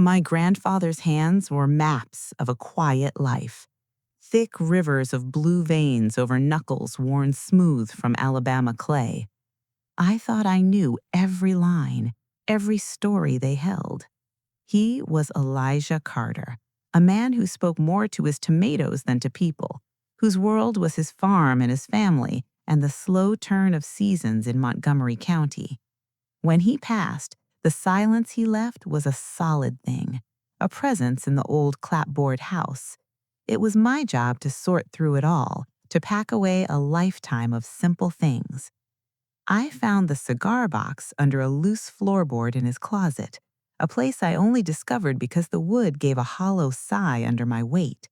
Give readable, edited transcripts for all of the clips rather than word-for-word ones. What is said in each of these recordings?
My grandfather's hands were maps of a quiet life, thick rivers of blue veins over knuckles worn smooth from Alabama clay. I thought I knew every line, every story they held. He was Elijah Carter, a man who spoke more to his tomatoes than to people, whose world was his farm and his family and the slow turn of seasons in Montgomery County. When he passed, the silence he left was a solid thing, a presence in the old clapboard house. It was my job to sort through it all, to pack away a lifetime of simple things. I found the cigar box under a loose floorboard in his closet, a place I only discovered because the wood gave a hollow sigh under my weight.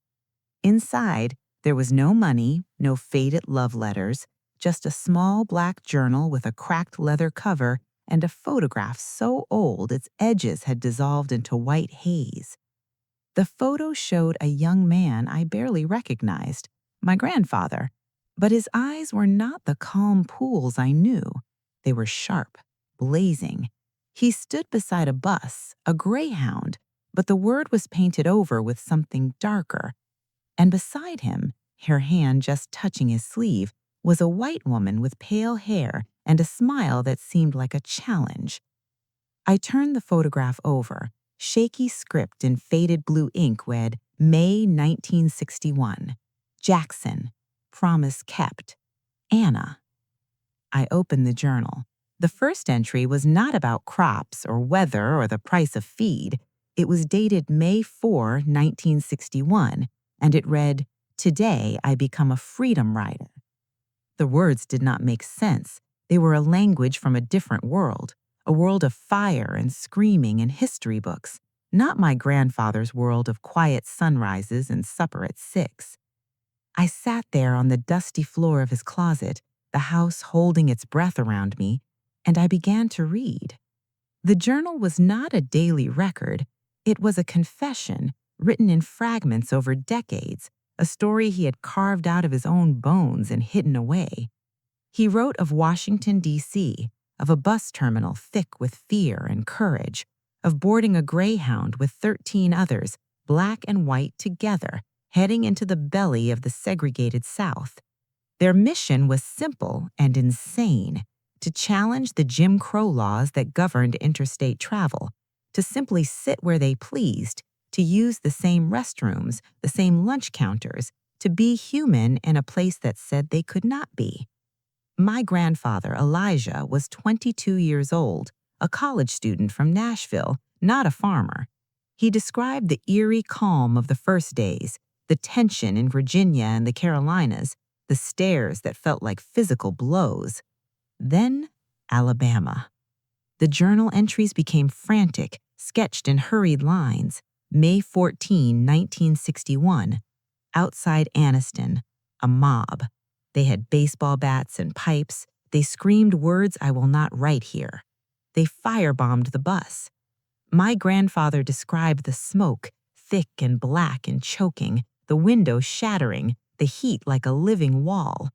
Inside, there was no money, no faded love letters, just a small black journal with a cracked leather cover and a photograph so old its edges had dissolved into white haze. The photo showed a young man I barely recognized, my grandfather, but his eyes were not the calm pools I knew. They were sharp, blazing. He stood beside a bus, a greyhound, but the word was painted over with something darker. And beside him, her hand just touching his sleeve, was a white woman with pale hair and a smile that seemed like a challenge. I turned the photograph over. Shaky script in faded blue ink read, May 1961. Jackson. Promise kept. Anna. I opened the journal. The first entry was not about crops or weather or the price of feed. It was dated May 4, 1961, and it read, Today I become a freedom rider. The words did not make sense. They were a language from a different world, a world of fire and screaming and history books, not my grandfather's world of quiet sunrises and supper at 6. I sat there on the dusty floor of his closet, the house holding its breath around me, and I began to read. The journal was not a daily record. It was a confession, written in fragments over decades, a story he had carved out of his own bones and hidden away. He wrote of Washington, D.C., of a bus terminal thick with fear and courage, of boarding a greyhound with 13 others, black and white together, heading into the belly of the segregated South. Their mission was simple and insane, to challenge the Jim Crow laws that governed interstate travel, to simply sit where they pleased, to use the same restrooms, the same lunch counters, to be human in a place that said they could not be. My grandfather, Elijah, was 22 years old, a college student from Nashville, not a farmer. He described the eerie calm of the first days, the tension in Virginia and the Carolinas, the stares that felt like physical blows. Then, Alabama. The journal entries became frantic, sketched in hurried lines. May 14, 1961. Outside Anniston, a mob. They had baseball bats and pipes. They screamed words I will not write here. They firebombed the bus. My grandfather described the smoke, thick and black and choking, the window shattering, the heat like a living wall.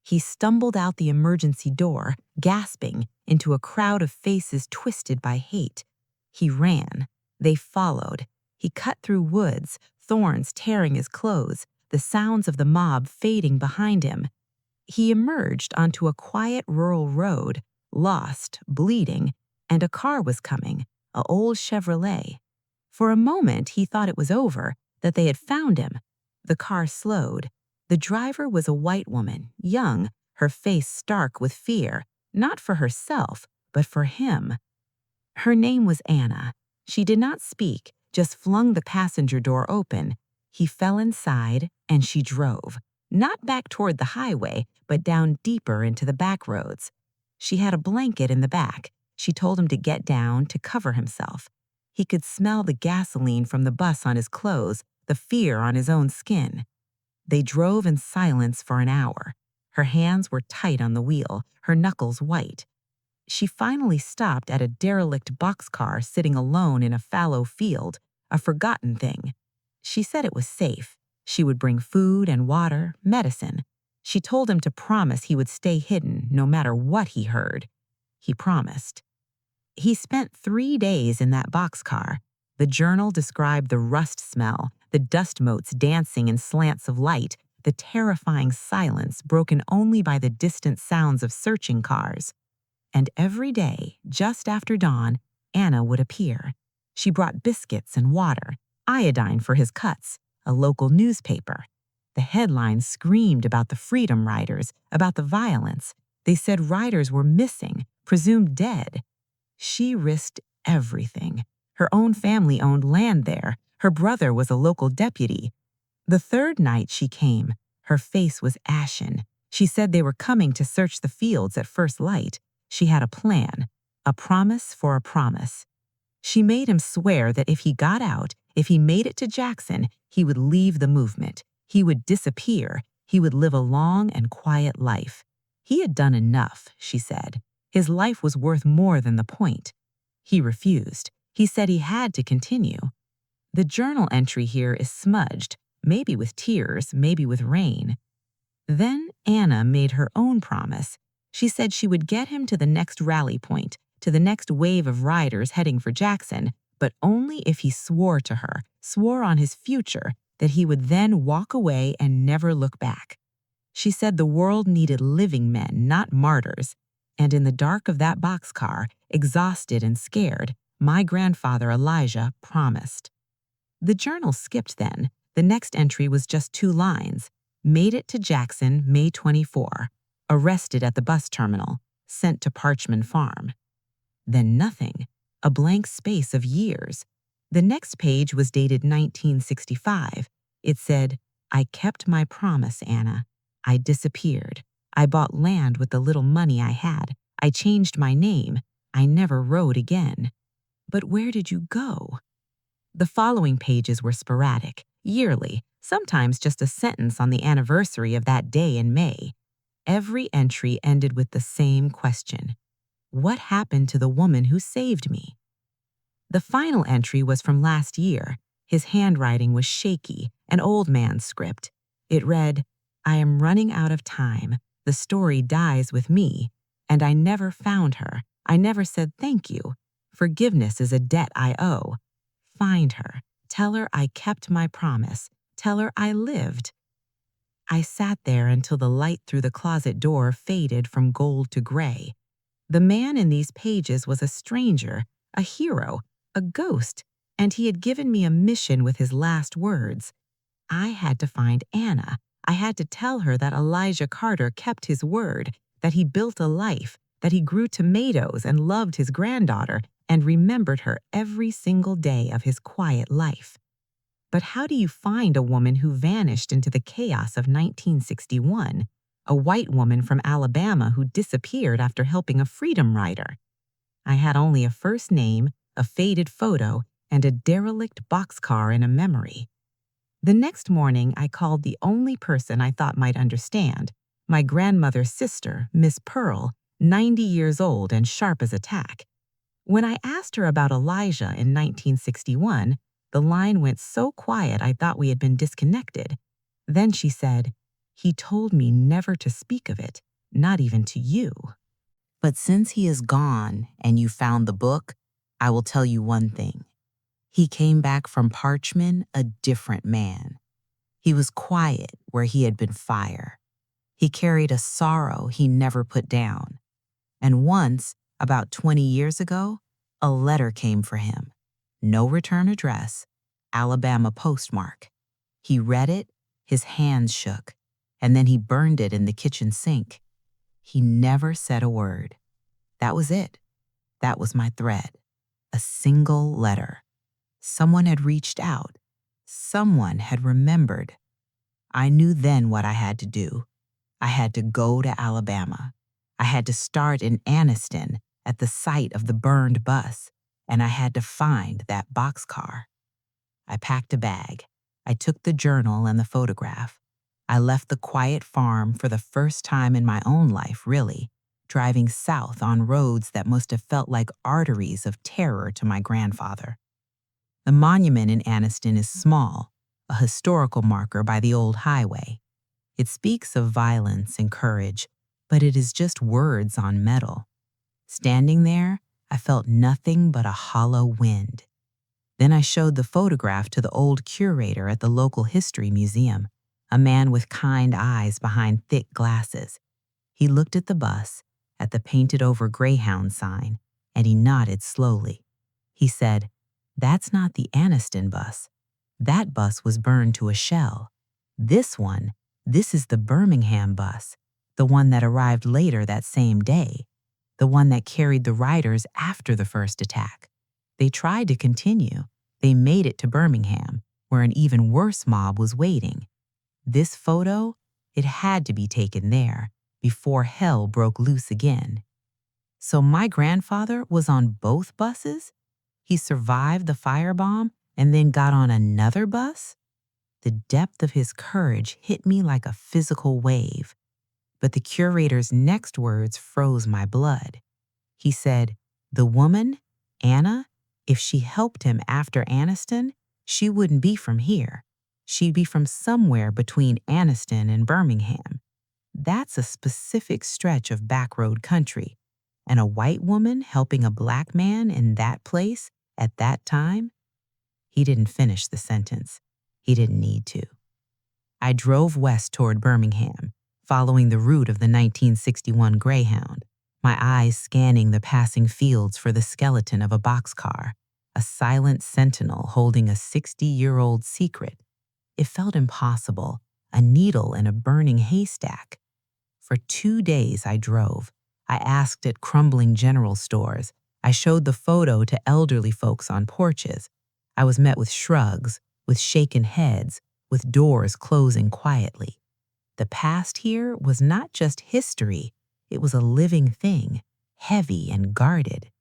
He stumbled out the emergency door, gasping, into a crowd of faces twisted by hate. He ran. They followed. He cut through woods, thorns tearing his clothes, the sounds of the mob fading behind him. He emerged onto a quiet rural road, lost, bleeding, and a car was coming, an old Chevrolet. For a moment, he thought it was over, that they had found him. The car slowed. The driver was a white woman, young, her face stark with fear, not for herself, but for him. Her name was Anna. She did not speak, just flung the passenger door open. He fell inside, and she drove, not back toward the highway, but down deeper into the back roads. She had a blanket in the back. She told him to get down, to cover himself. He could smell the gasoline from the bus on his clothes, the fear on his own skin. They drove in silence for an hour. Her hands were tight on the wheel, her knuckles white. She finally stopped at a derelict boxcar sitting alone in a fallow field, a forgotten thing. She said it was safe. She would bring food and water, medicine. She told him to promise he would stay hidden no matter what he heard. He promised. He spent 3 days in that boxcar. The journal described the rust smell, the dust motes dancing in slants of light, the terrifying silence broken only by the distant sounds of searching cars. And every day, just after dawn, Anna would appear. She brought biscuits and water, iodine for his cuts, a local newspaper. The headlines screamed about the freedom riders, about the violence. They said riders were missing, presumed dead. She risked everything. Her own family owned land there. Her brother was a local deputy. The third night she came, her face was ashen. She said they were coming to search the fields at first light. She had a plan, a promise for a promise. She made him swear that if he got out, if he made it to Jackson, he would leave the movement. He would disappear. He would live a long and quiet life. He had done enough, she said. His life was worth more than the point. He refused. He said he had to continue. The journal entry here is smudged, maybe with tears, maybe with rain. Then Anna made her own promise. She said she would get him to the next rally point, to the next wave of riders heading for Jackson, but only if he swore to her, swore on his future, that he would then walk away and never look back. She said the world needed living men, not martyrs. And in the dark of that boxcar, exhausted and scared, my grandfather Elijah promised. The journal skipped then. The next entry was just 2 lines. Made it to Jackson, May 24. Arrested at the bus terminal. Sent to Parchman Farm. Then nothing. A blank space of years. The next page was dated 1965. It said, I kept my promise, Anna. I disappeared. I bought land with the little money I had. I changed my name. I never rode again. But where did you go? The following pages were sporadic, yearly, sometimes just a sentence on the anniversary of that day in May. Every entry ended with the same question. What happened to the woman who saved me? The final entry was from last year. His handwriting was shaky, an old man's script. It read, I am running out of time. The story dies with me. And I never found her. I never said thank you. Forgiveness is a debt I owe. Find her. Tell her I kept my promise. Tell her I lived. I sat there until the light through the closet door faded from gold to gray. The man in these pages was a stranger, a hero, a ghost, and he had given me a mission with his last words. I had to find Anna. I had to tell her that Elijah Carter kept his word, that he built a life, that he grew tomatoes and loved his granddaughter and remembered her every single day of his quiet life. But how do you find a woman who vanished into the chaos of 1961, a white woman from Alabama who disappeared after helping a freedom rider? I had only a first name, a faded photo, and a derelict boxcar in a memory. The next morning, I called the only person I thought might understand, my grandmother's sister, Miss Pearl, 90 years old and sharp as a tack. When I asked her about Elijah in 1961, the line went so quiet I thought we had been disconnected. Then she said, he told me never to speak of it, not even to you. But since he is gone and you found the book, I will tell you one thing. He came back from Parchman a different man. He was quiet where he had been fire. He carried a sorrow he never put down. And once, about 20 years ago, a letter came for him. No return address, Alabama postmark. He read it, his hands shook, and then he burned it in the kitchen sink. He never said a word. That was it. That was my thread. A single letter. Someone had reached out. Someone had remembered. I knew then what I had to do. I had to go to Alabama. I had to start in Anniston at the site of the burned bus, and I had to find that boxcar. I packed a bag. I took the journal and the photograph. I left the quiet farm for the first time in my own life, really, driving south on roads that must have felt like arteries of terror to my grandfather. The monument in Anniston is small, a historical marker by the old highway. It speaks of violence and courage, but it is just words on metal. Standing there, I felt nothing but a hollow wind. Then I showed the photograph to the old curator at the local history museum, a man with kind eyes behind thick glasses. He looked at the bus, at the painted-over Greyhound sign, and he nodded slowly. He said, "That's not the Anniston bus. That bus was burned to a shell. This is the Birmingham bus, the one that arrived later that same day, the one that carried the riders after the first attack. They tried to continue. They made it to Birmingham, where an even worse mob was waiting. This photo, it had to be taken there before hell broke loose again." So my grandfather was on both buses? He survived the firebomb and then got on another bus? The depth of his courage hit me like a physical wave. But the curator's next words froze my blood. He said, "The woman, Anna, if she helped him after Anniston, she wouldn't be from here. She'd be from somewhere between Anniston and Birmingham. That's a specific stretch of backroad country. And a white woman helping a black man in that place at that time?" He didn't finish the sentence. He didn't need to. I drove west toward Birmingham, following the route of the 1961 Greyhound, my eyes scanning the passing fields for the skeleton of a boxcar, a silent sentinel holding a 60-year-old secret. It felt impossible, a needle in a burning haystack. For 2 days I drove. I asked at crumbling general stores. I showed the photo to elderly folks on porches. I was met with shrugs, with shaken heads, with doors closing quietly. The past here was not just history, it was a living thing, heavy and guarded.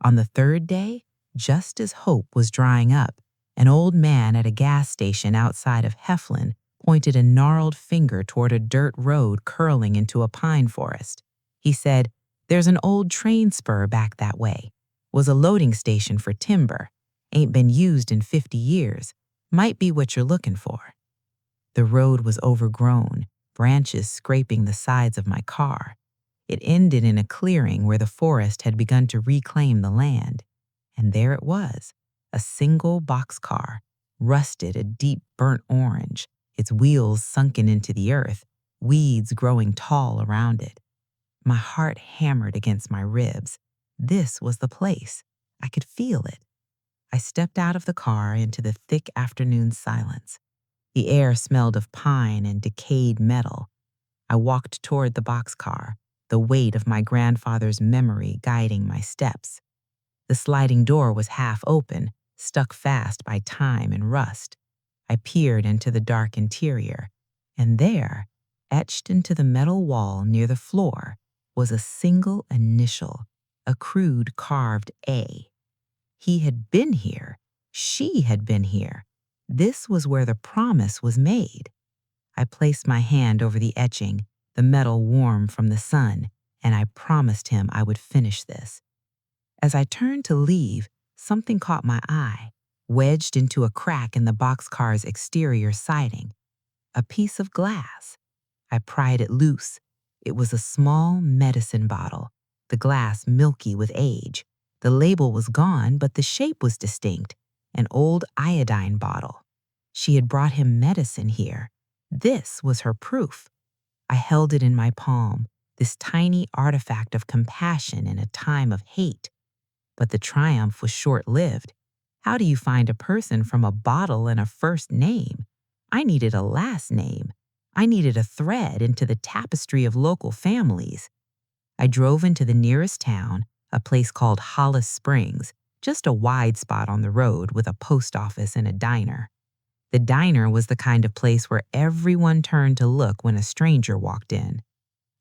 On the third day, just as hope was drying up, an old man at a gas station outside of Heflin pointed a gnarled finger toward a dirt road curling into a pine forest. He said, "There's an old train spur back that way. Was a loading station for timber. Ain't been used in 50 years. Might be what you're looking for." The road was overgrown, branches scraping the sides of my car. It ended in a clearing where the forest had begun to reclaim the land. And there it was, a single boxcar, rusted a deep burnt orange, its wheels sunken into the earth, weeds growing tall around it. My heart hammered against my ribs. This was the place. I could feel it. I stepped out of the car into the thick afternoon silence. The air smelled of pine and decayed metal. I walked toward the boxcar, the weight of my grandfather's memory guiding my steps. The sliding door was half open, stuck fast by time and rust. I peered into the dark interior, and there, etched into the metal wall near the floor, was a single initial, a crude carved A. He had been here. She had been here. This was where the promise was made. I placed my hand over the etching, the metal warm from the sun, and I promised him I would finish this. As I turned to leave, something caught my eye, wedged into a crack in the boxcar's exterior siding. A piece of glass. I pried it loose. It was a small medicine bottle, the glass milky with age. The label was gone, but the shape was distinct, an old iodine bottle. She had brought him medicine here. This was her proof. I held it in my palm, this tiny artifact of compassion in a time of hate. But the triumph was short-lived. How do you find a person from a bottle and a first name? I needed a last name. I needed a thread into the tapestry of local families. I drove into the nearest town, a place called Hollis Springs, just a wide spot on the road with a post office and a diner. The diner was the kind of place where everyone turned to look when a stranger walked in.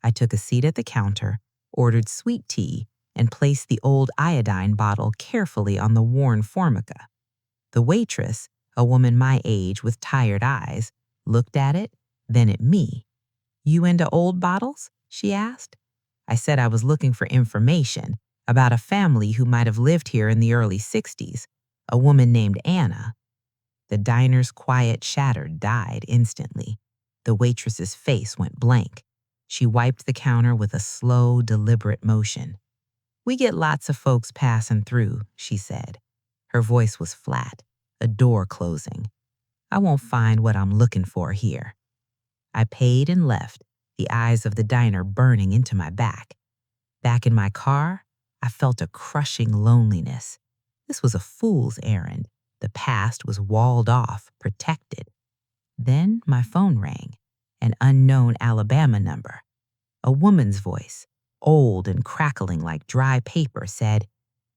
I took a seat at the counter, ordered sweet tea, and placed the old iodine bottle carefully on the worn formica. The waitress, a woman my age with tired eyes, looked at it, then at me. "You into old bottles?" she asked. I said I was looking for information about a family who might have lived here in the early 60s, a woman named Anna. The diner's quiet chatter died instantly. The waitress's face went blank. She wiped the counter with a slow, deliberate motion. "We get lots of folks passing through," she said. Her voice was flat, a door closing. "I won't find what I'm looking for here." I paid and left, the eyes of the diner burning into my back. Back in my car, I felt a crushing loneliness. This was a fool's errand. The past was walled off, protected. Then my phone rang, an unknown Alabama number. A woman's voice, old and crackling like dry paper, said,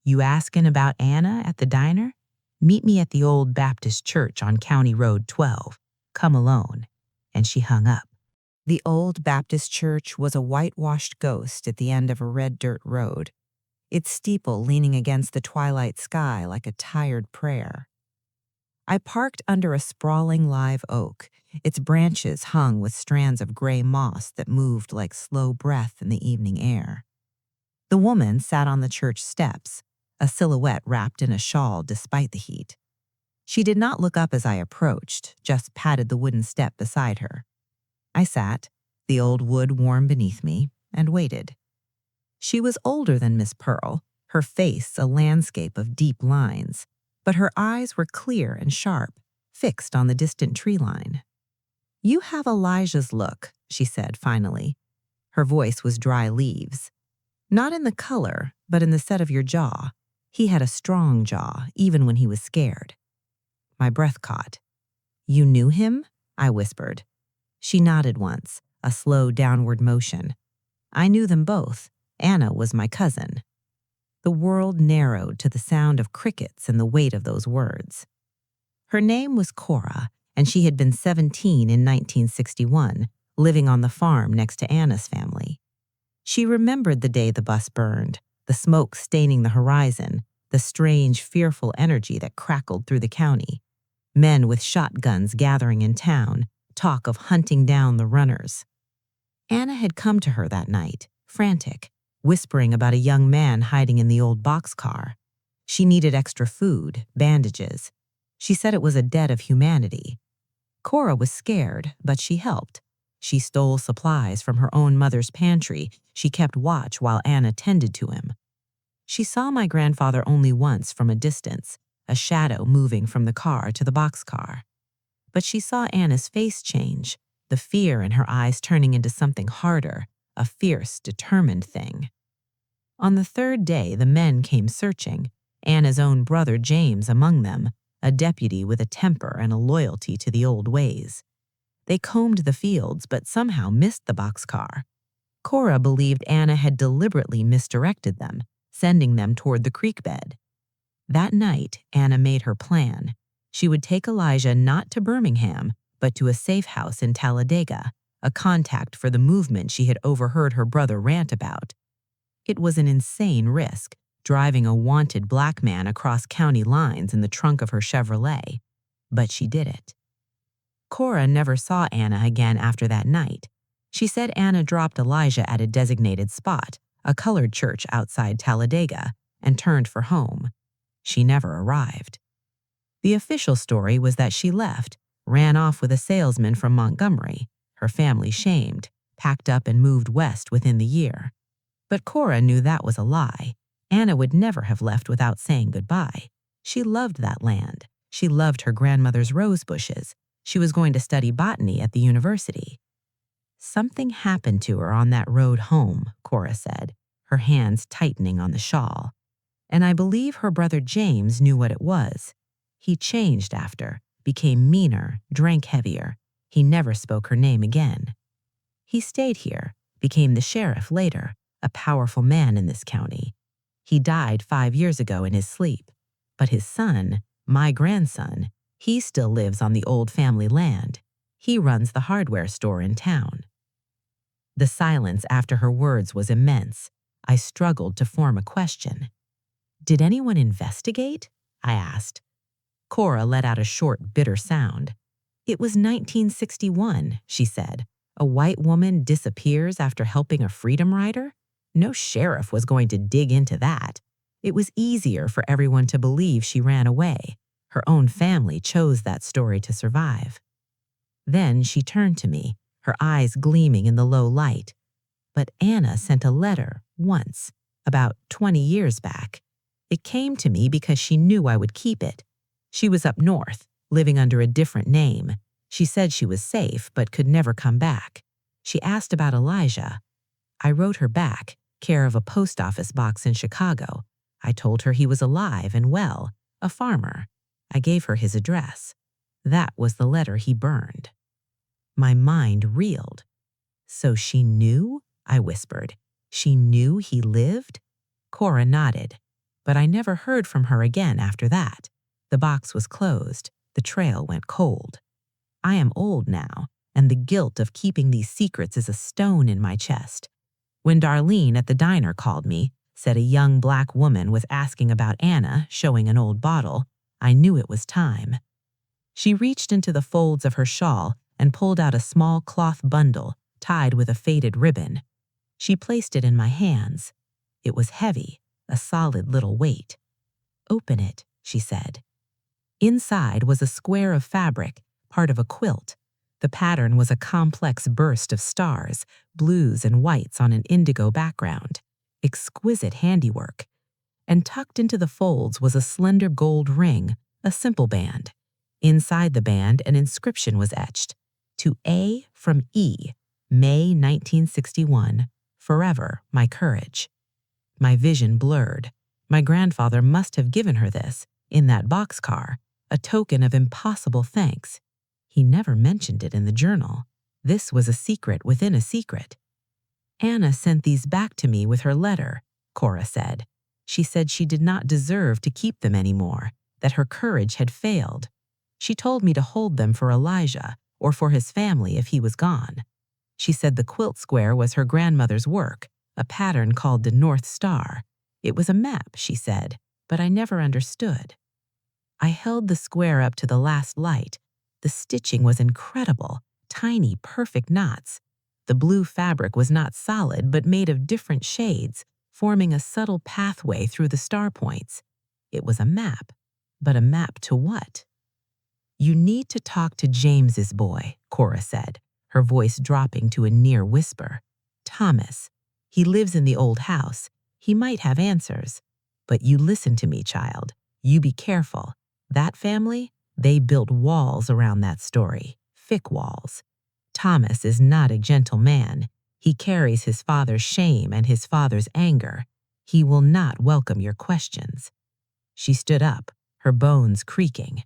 "You asking about Anna at the diner? Meet me at the old Baptist church on County Road 12. Come alone." And she hung up. The old Baptist church was a whitewashed ghost at the end of a red dirt road, its steeple leaning against the twilight sky like a tired prayer. I parked under a sprawling live oak, its branches hung with strands of gray moss that moved like slow breath in the evening air. The woman sat on the church steps, a silhouette wrapped in a shawl despite the heat. She did not look up as I approached, just patted the wooden step beside her. I sat, the old wood warm beneath me, and waited. She was older than Miss Pearl, her face a landscape of deep lines, but her eyes were clear and sharp, fixed on the distant tree line. "You have Elijah's look," she said finally. Her voice was dry leaves. "Not in the color, but in the set of your jaw. He had a strong jaw, even when he was scared." My breath caught. "You knew him?" I whispered. She nodded once, a slow downward motion. "I knew them both. Anna was my cousin." The world narrowed to the sound of crickets and the weight of those words. Her name was Cora, and she had been 17 in 1961, living on the farm next to Anna's family. She remembered the day the bus burned, the smoke staining the horizon, the strange, fearful energy that crackled through the county. Men with shotguns gathering in town, talk of hunting down the runners. Anna had come to her that night, frantic, whispering about a young man hiding in the old boxcar. She needed extra food, bandages. She said it was a debt of humanity. Cora was scared, but she helped. She stole supplies from her own mother's pantry. She kept watch while Anna tended to him. She saw my grandfather only once from a distance, a shadow moving from the car to the boxcar. But she saw Anna's face change, the fear in her eyes turning into something harder, a fierce, determined thing. On the third day, the men came searching, Anna's own brother James among them, a deputy with a temper and a loyalty to the old ways. They combed the fields, but somehow missed the boxcar. Cora believed Anna had deliberately misdirected them, sending them toward the creek bed. That night, Anna made her plan. She would take Elijah not to Birmingham, but to a safe house in Talladega, a contact for the movement she had overheard her brother rant about. It was an insane risk, driving a wanted black man across county lines in the trunk of her Chevrolet, but she did it. Cora never saw Anna again after that night. She said Anna dropped Elijah at a designated spot, a colored church outside Talladega, and turned for home. She never arrived. The official story was that she left, ran off with a salesman from Montgomery, her family shamed, packed up and moved west within the year. But Cora knew that was a lie. Anna would never have left without saying goodbye. She loved that land. She loved her grandmother's rose bushes. She was going to study botany at the university. Something happened to her on that road home, Cora said, her hands tightening on the shawl. And I believe her brother James knew what it was. He changed after, became meaner, drank heavier. He never spoke her name again. He stayed here, became the sheriff later, a powerful man in this county. He died 5 years ago in his sleep. But his son, my grandson, he still lives on the old family land. He runs the hardware store in town. The silence after her words was immense. I struggled to form a question. "Did anyone investigate?" I asked. Cora let out a short, bitter sound. "It was 1961, she said. A white woman disappears after helping a freedom rider? No sheriff was going to dig into that. It was easier for everyone to believe she ran away. Her own family chose that story to survive." Then she turned to me, her eyes gleaming in the low light. "But Anna sent a letter once, about 20 years back. It came to me because she knew I would keep it. She was up north, living under a different name. She said she was safe but could never come back. She asked about Elijah. I wrote her back, care of a post office box in Chicago. I told her he was alive and well, a farmer. I gave her his address. That was the letter he burned. My mind reeled. So she knew? I whispered. She knew he lived? Cora nodded, but I never heard from her again after that. The box was closed. The trail went cold. I am old now, and the guilt of keeping these secrets is a stone in my chest. When Darlene at the diner called me, said a young black woman was asking about Anna, showing an old bottle, I knew it was time. She reached into the folds of her shawl and pulled out a small cloth bundle tied with a faded ribbon. She placed it in my hands. It was heavy, a solid little weight. "Open it," she said. Inside was a square of fabric, part of a quilt. The pattern was a complex burst of stars, blues and whites on an indigo background. Exquisite handiwork. And tucked into the folds was a slender gold ring, a simple band. Inside the band, an inscription was etched. To A from E, May 1961, forever my courage. My vision blurred. My grandfather must have given her this, in that boxcar, a token of impossible thanks. He never mentioned it in the journal. This was a secret within a secret. Anna sent these back to me with her letter, Cora said. She said she did not deserve to keep them anymore, that her courage had failed. She told me to hold them for Elijah or for his family if he was gone. She said the quilt square was her grandmother's work, a pattern called the North Star. It was a map, she said, but I never understood. I held the square up to the last light. The stitching was incredible, tiny, perfect knots. The blue fabric was not solid but made of different shades, forming a subtle pathway through the star points. It was a map, but a map to what? "You need to talk to James's boy," Cora said, her voice dropping to a near whisper. "Thomas. He lives in the old house. He might have answers. But you listen to me, child. You be careful. That family, they built walls around that story, thick walls. Thomas is not a gentle man. He carries his father's shame and his father's anger. He will not welcome your questions." She stood up, her bones creaking.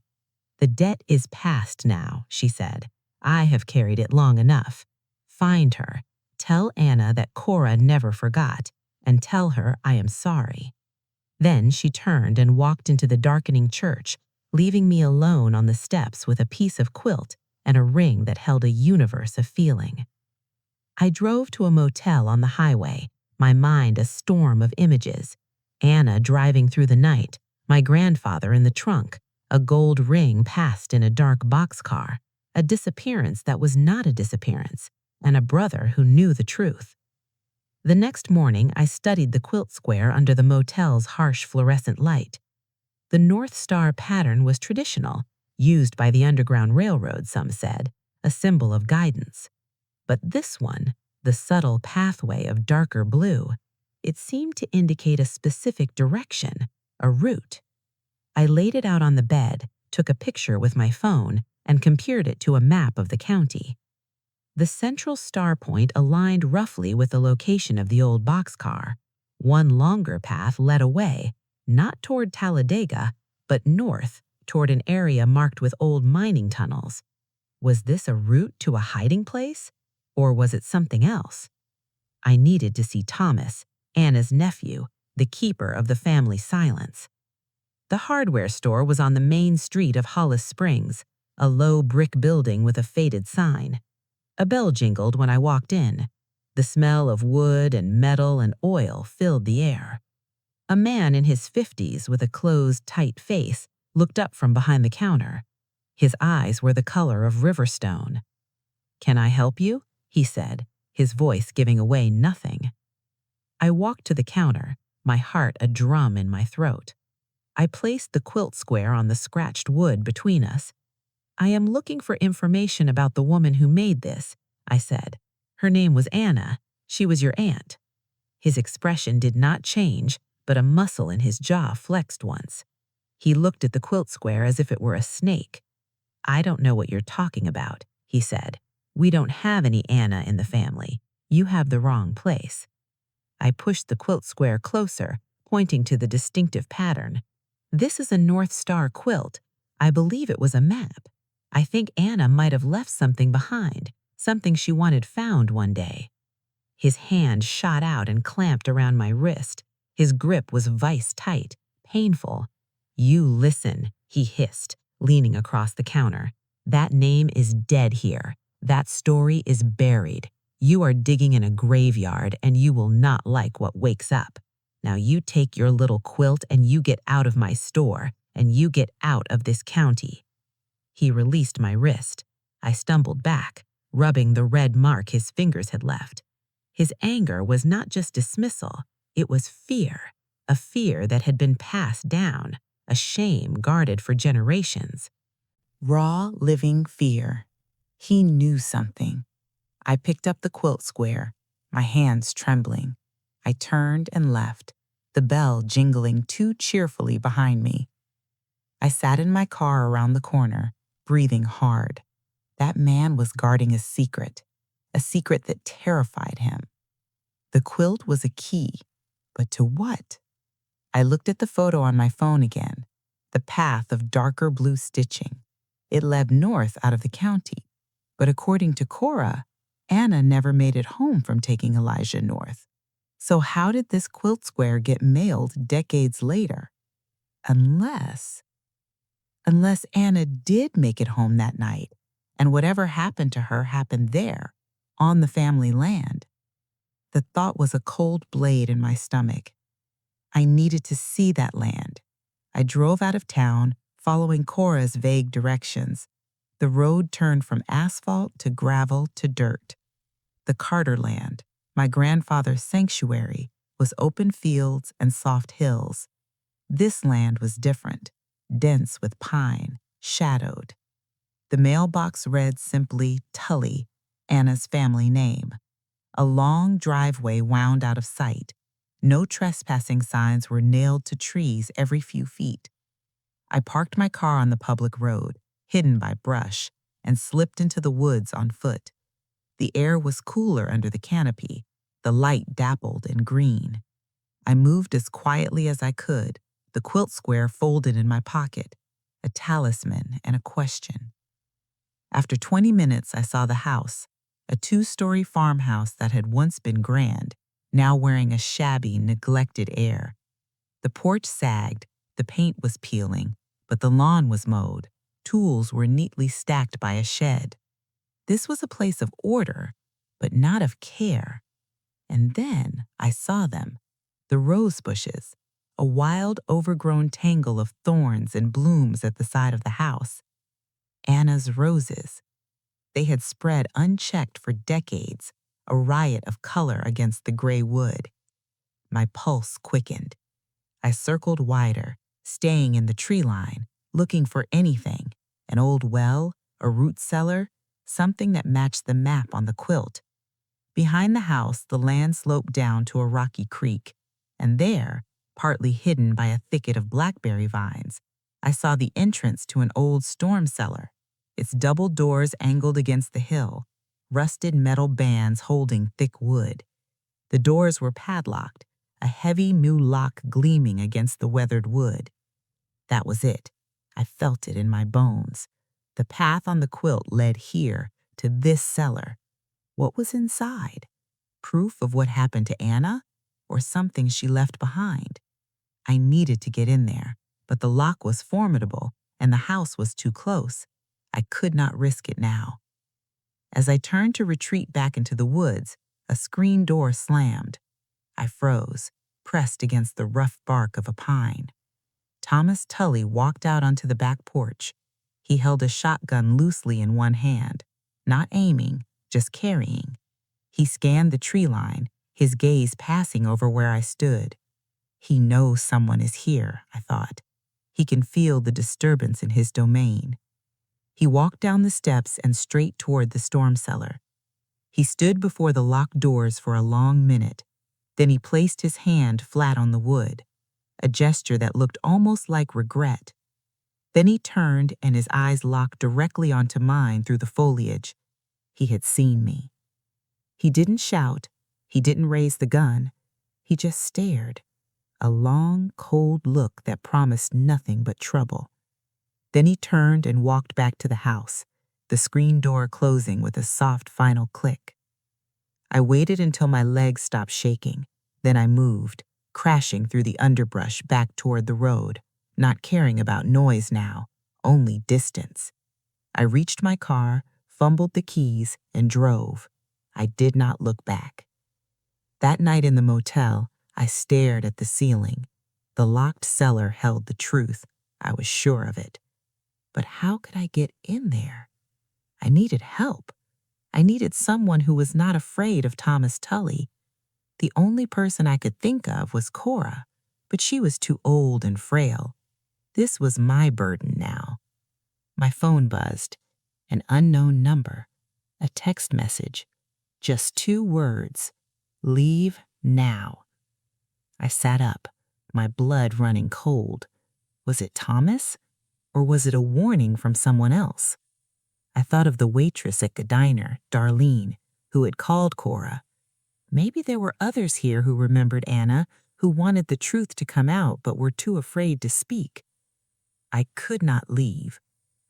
"The debt is past now," she said. "I have carried it long enough. Find her. Tell Anna that Cora never forgot, and tell her I am sorry." Then she turned and walked into the darkening church, leaving me alone on the steps with a piece of quilt and a ring that held a universe of feeling. I drove to a motel on the highway, my mind a storm of images. Anna driving through the night, my grandfather in the trunk, a gold ring passed in a dark boxcar, a disappearance that was not a disappearance, and a brother who knew the truth. The next morning, I studied the quilt square under the motel's harsh fluorescent light. The North Star pattern was traditional, used by the Underground Railroad, some said, a symbol of guidance. But this one, the subtle pathway of darker blue, it seemed to indicate a specific direction, a route. I laid it out on the bed, took a picture with my phone, and compared it to a map of the county. The central star point aligned roughly with the location of the old boxcar. One longer path led away, not toward Talladega, but north, toward an area marked with old mining tunnels. Was this a route to a hiding place? Or was it something else? I needed to see Thomas, Anna's nephew, the keeper of the family silence. The hardware store was on the main street of Hollis Springs, a low brick building with a faded sign. A bell jingled when I walked in. The smell of wood and metal and oil filled the air. A man in his 50s with a closed, tight face looked up from behind the counter. His eyes were the color of riverstone. "Can I help you?" he said, his voice giving away nothing. I walked to the counter, my heart a drum in my throat. I placed the quilt square on the scratched wood between us. "I am looking for information about the woman who made this," I said. "Her name was Anna. She was your aunt." His expression did not change, but a muscle in his jaw flexed once. He looked at the quilt square as if it were a snake. "I don't know what you're talking about," he said. "We don't have any Anna in the family. You have the wrong place." I pushed the quilt square closer, pointing to the distinctive pattern. "This is a North Star quilt. I believe it was a map. I think Anna might have left something behind, something she wanted found one day." His hand shot out and clamped around my wrist. His grip was vice-tight, painful. "You listen," he hissed, leaning across the counter. "That name is dead here. That story is buried. You are digging in a graveyard, and you will not like what wakes up. Now you take your little quilt and you get out of my store, and you get out of this county." He released my wrist. I stumbled back, rubbing the red mark his fingers had left. His anger was not just dismissal, it was fear, a fear that had been passed down, a shame guarded for generations. Raw, living fear. He knew something. I picked up the quilt square, my hands trembling. I turned and left, the bell jingling too cheerfully behind me. I sat in my car around the corner, breathing hard. That man was guarding a secret that terrified him. The quilt was a key, but to what? I looked at the photo on my phone again, the path of darker blue stitching. It led north out of the county, but according to Cora, Anna never made it home from taking Elijah north. So how did this quilt square get mailed decades later? Unless Anna did make it home that night, and whatever happened to her happened there, on the family land. The thought was a cold blade in my stomach. I needed to see that land. I drove out of town, following Cora's vague directions. The road turned from asphalt to gravel to dirt. The Carter land, my grandfather's sanctuary, was open fields and soft hills. This land was different, dense with pine, shadowed. The mailbox read simply Tully, Anna's family name. A long driveway wound out of sight. No trespassing signs were nailed to trees every few feet. I parked my car on the public road, hidden by brush, and slipped into the woods on foot. The air was cooler under the canopy, the light dappled in green. I moved as quietly as I could, the quilt square folded in my pocket, a talisman and a question. After 20 minutes, I saw the house, a 2-story farmhouse that had once been grand, now wearing a shabby, neglected air. The porch sagged, the paint was peeling, but the lawn was mowed. Tools were neatly stacked by a shed. This was a place of order, but not of care. And then I saw them, the rose bushes, a wild, overgrown tangle of thorns and blooms at the side of the house. Anna's roses. They had spread unchecked for decades, a riot of color against the gray wood. My pulse quickened. I circled wider, staying in the tree line, looking for anything, an old well, a root cellar, something that matched the map on the quilt. Behind the house, the land sloped down to a rocky creek, and there, partly hidden by a thicket of blackberry vines, I saw the entrance to an old storm cellar, its double doors angled against the hill, rusted metal bands holding thick wood. The doors were padlocked, a heavy new lock gleaming against the weathered wood. That was it. I felt it in my bones. The path on the quilt led here, to this cellar. What was inside? Proof of what happened to Anna? Or something she left behind? I needed to get in there, but the lock was formidable and the house was too close. I could not risk it now. As I turned to retreat back into the woods, a screen door slammed. I froze, pressed against the rough bark of a pine. Thomas Tully walked out onto the back porch. He held a shotgun loosely in one hand, not aiming, just carrying. He scanned the tree line, his gaze passing over where I stood. He knows someone is here, I thought. He can feel the disturbance in his domain. He walked down the steps and straight toward the storm cellar. He stood before the locked doors for a long minute. Then he placed his hand flat on the wood. a gesture that looked almost like regret. Then he turned and his eyes locked directly onto mine through the foliage. He had seen me. He didn't shout. He didn't raise the gun. He just stared, a long, cold look that promised nothing but trouble. Then he turned and walked back to the house, the screen door closing with a soft final click. I waited until my legs stopped shaking. Then I moved, crashing through the underbrush back toward the road, not caring about noise now, only distance. I reached my car, fumbled the keys, and drove. I did not look back. That night in the motel, I stared at the ceiling. The locked cellar held the truth. I was sure of it. But how could I get in there? I needed help. I needed someone who was not afraid of Thomas Tully. The only person I could think of was Cora, but she was too old and frail. This was my burden now. My phone buzzed. An unknown number. A text message. Just 2 words. Leave now. I sat up, my blood running cold. Was it Thomas? Or was it a warning from someone else? I thought of the waitress at the diner, Darlene, who had called Cora. Maybe there were others here who remembered Anna, who wanted the truth to come out but were too afraid to speak. I could not leave,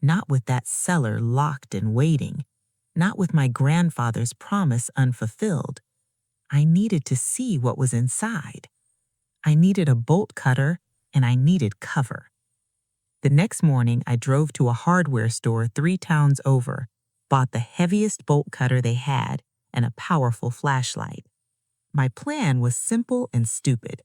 not with that cellar locked and waiting, not with my grandfather's promise unfulfilled. I needed to see what was inside. I needed a bolt cutter, and I needed cover. The next morning, I drove to a hardware store 3 towns over, bought the heaviest bolt cutter they had, and a powerful flashlight. My plan was simple and stupid.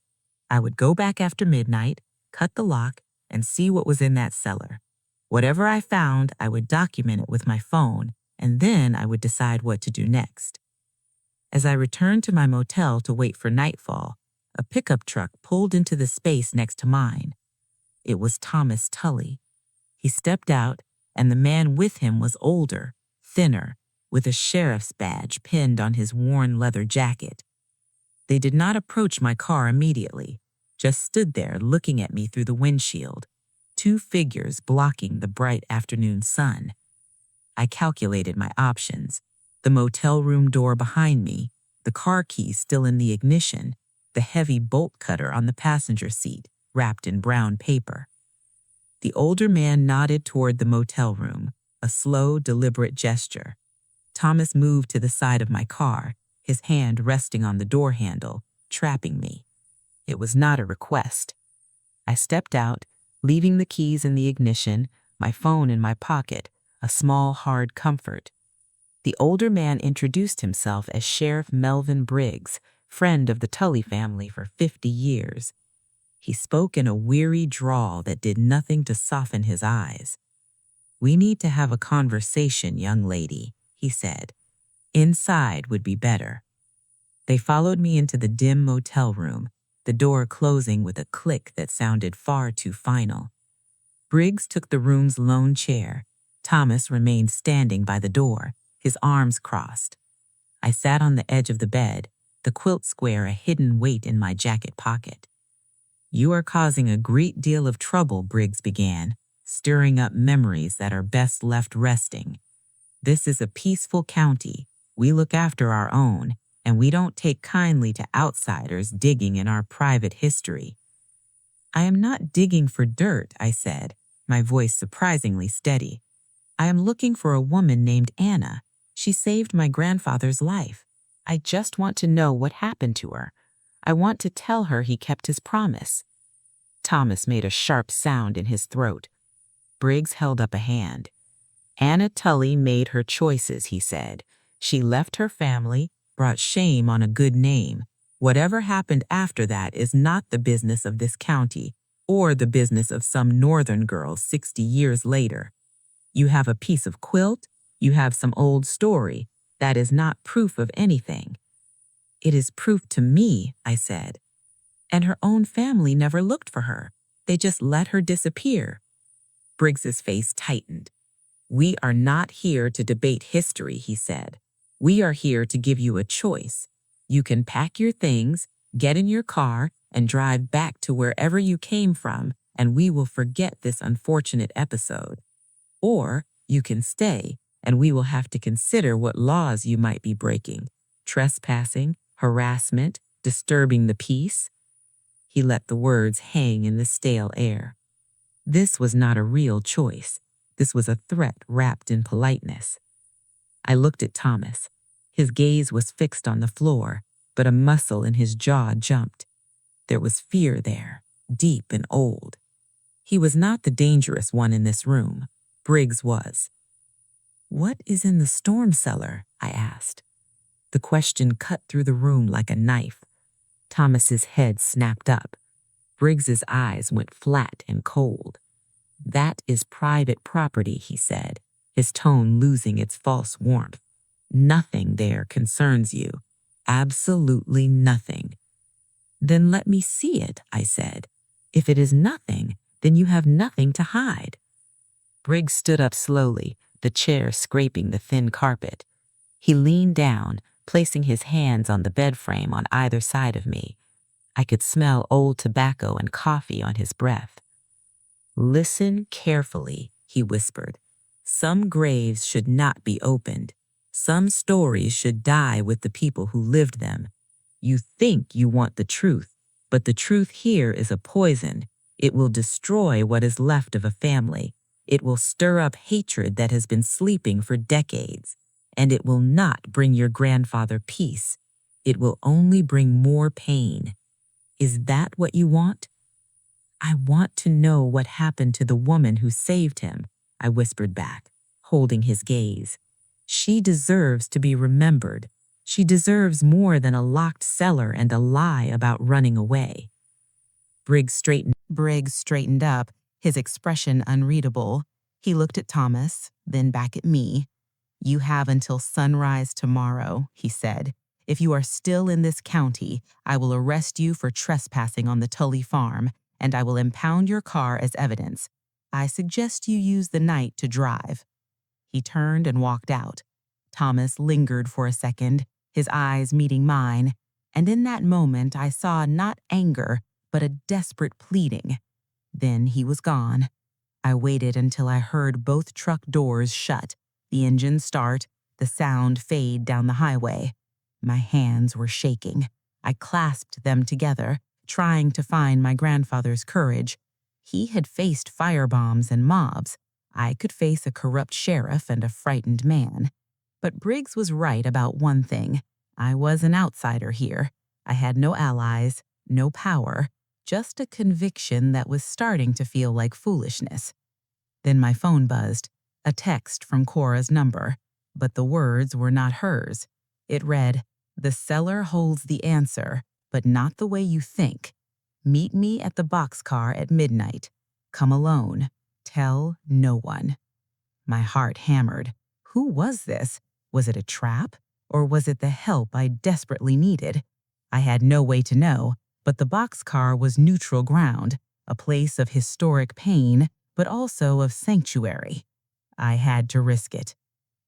I would go back after midnight, cut the lock, and see what was in that cellar. Whatever I found, I would document it with my phone, and then I would decide what to do next. As I returned to my motel to wait for nightfall, a pickup truck pulled into the space next to mine. It was Thomas Tully. He stepped out, and the man with him was older, thinner, with a sheriff's badge pinned on his worn leather jacket. They did not approach my car immediately, just stood there looking at me through the windshield, 2 figures blocking the bright afternoon sun. I calculated my options. The motel room door behind me, the car keys still in the ignition, the heavy bolt cutter on the passenger seat, wrapped in brown paper. The older man nodded toward the motel room, a slow, deliberate gesture. Thomas moved to the side of my car, his hand resting on the door handle, trapping me. It was not a request. I stepped out, leaving the keys in the ignition, my phone in my pocket, a small, hard comfort. The older man introduced himself as Sheriff Melvin Briggs, friend of the Tully family for 50 years. He spoke in a weary drawl that did nothing to soften his eyes. "We need to have a conversation, young lady," he said. "Inside would be better." They followed me into the dim motel room, the door closing with a click that sounded far too final. Briggs took the room's lone chair. Thomas remained standing by the door, his arms crossed. I sat on the edge of the bed, the quilt square a hidden weight in my jacket pocket. "You are causing a great deal of trouble," Briggs began, stirring up memories that are best left resting. "This is a peaceful county. We look after our own, and we don't take kindly to outsiders digging in our private history." "I am not digging for dirt," I said, my voice surprisingly steady. "I am looking for a woman named Anna. She saved my grandfather's life. I just want to know what happened to her. I want to tell her he kept his promise." Thomas made a sharp sound in his throat. Briggs held up a hand. "Anna Tully made her choices," he said. "She left her family, brought shame on a good name. Whatever happened after that is not the business of this county or the business of some northern girl 60 years later. You have a piece of quilt, you have some old story. That is not proof of anything." "It is proof to me," I said. "And her own family never looked for her. They just let her disappear." Briggs's face tightened. "We are not here to debate history," he said. "We are here to give you a choice. You can pack your things, get in your car, and drive back to wherever you came from, and we will forget this unfortunate episode. Or you can stay, and we will have to consider what laws you might be breaking: trespassing, harassment, disturbing the peace. He let the words hang in the stale air. This was not a real choice. This was a threat wrapped in politeness. I looked at Thomas. His gaze was fixed on the floor, but a muscle in his jaw jumped. There was fear there, deep and old. He was not the dangerous one in this room. Briggs was. "What is in the storm cellar?" I asked. The question cut through the room like a knife. Thomas's head snapped up. Briggs's eyes went flat and cold. "That is private property," he said, his tone losing its false warmth. "Nothing there concerns you. Absolutely nothing." "Then let me see it," I said. "If it is nothing, then you have nothing to hide." Briggs stood up slowly, the chair scraping the thin carpet. He leaned down, placing his hands on the bed frame on either side of me. I could smell old tobacco and coffee on his breath. "Listen carefully," he whispered. "Some graves should not be opened. Some stories should die with the people who lived them. You think you want the truth, but the truth here is a poison. It will destroy what is left of a family. It will stir up hatred that has been sleeping for decades. And it will not bring your grandfather peace. It will only bring more pain. Is that what you want?" "I want to know what happened to the woman who saved him," I whispered back, holding his gaze. "She deserves to be remembered. She deserves more than a locked cellar and a lie about running away." Briggs straightened up, his expression unreadable. He looked at Thomas, then back at me. "You have until sunrise tomorrow," he said. "If you are still in this county, I will arrest you for trespassing on the Tully farm, and I will impound your car as evidence. I suggest you use the night to drive." He turned and walked out. Thomas lingered for a second, his eyes meeting mine, and in that moment I saw not anger, but a desperate pleading. Then he was gone. I waited until I heard both truck doors shut, the engine start, the sound fade down the highway. My hands were shaking. I clasped them together, trying to find my grandfather's courage. He had faced firebombs and mobs. I could face a corrupt sheriff and a frightened man. But Briggs was right about one thing. I was an outsider here. I had no allies, no power, just a conviction that was starting to feel like foolishness. Then my phone buzzed, a text from Cora's number, but the words were not hers. It read, "The cellar holds the answer, but not the way you think. Meet me at the boxcar at midnight. Come alone. Tell no one." My heart hammered. Who was this? Was it a trap? Or was it the help I desperately needed? I had no way to know, but the boxcar was neutral ground, a place of historic pain, but also of sanctuary. I had to risk it.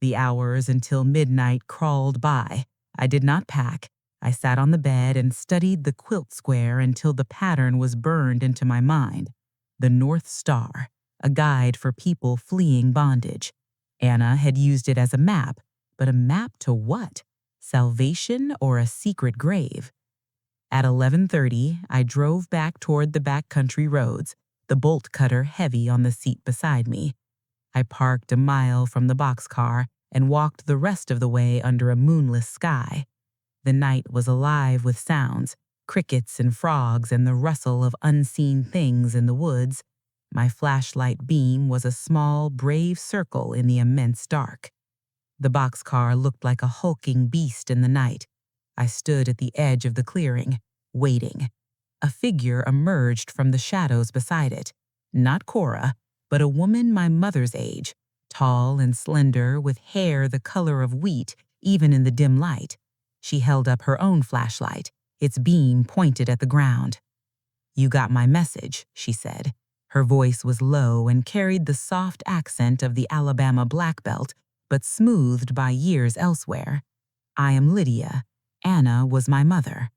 The hours until midnight crawled by. I did not pack. I sat on the bed and studied the quilt square until the pattern was burned into my mind. The North Star, a guide for people fleeing bondage. Anna had used it as a map, but a map to what? Salvation or a secret grave? At 11:30, I drove back toward the backcountry roads, the bolt cutter heavy on the seat beside me. I parked a mile from the boxcar and walked the rest of the way under a moonless sky. The night was alive with sounds, crickets and frogs and the rustle of unseen things in the woods. My flashlight beam was a small, brave circle in the immense dark. The boxcar looked like a hulking beast in the night. I stood at the edge of the clearing, waiting. A figure emerged from the shadows beside it. Not Cora, but a woman my mother's age, tall and slender, with hair the color of wheat, even in the dim light. She held up her own flashlight, its beam pointed at the ground. "You got my message," she said. Her voice was low and carried the soft accent of the Alabama black belt, but smoothed by years elsewhere. "I am Lydia. Anna was my mother."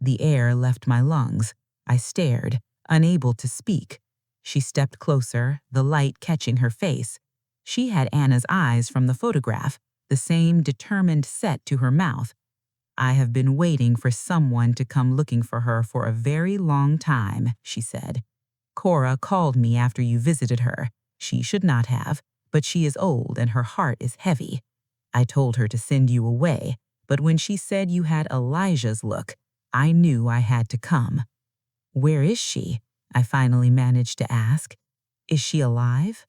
The air left my lungs. I stared, unable to speak. She stepped closer, the light catching her face. She had Anna's eyes from the photograph, the same determined set to her mouth. "I have been waiting for someone to come looking for her for a very long time," she said. "Cora called me after you visited her. She should not have, but she is old and her heart is heavy. I told her to send you away, but when she said you had Elijah's look, I knew I had to come." "Where is she?" I finally managed to ask. "Is she alive?"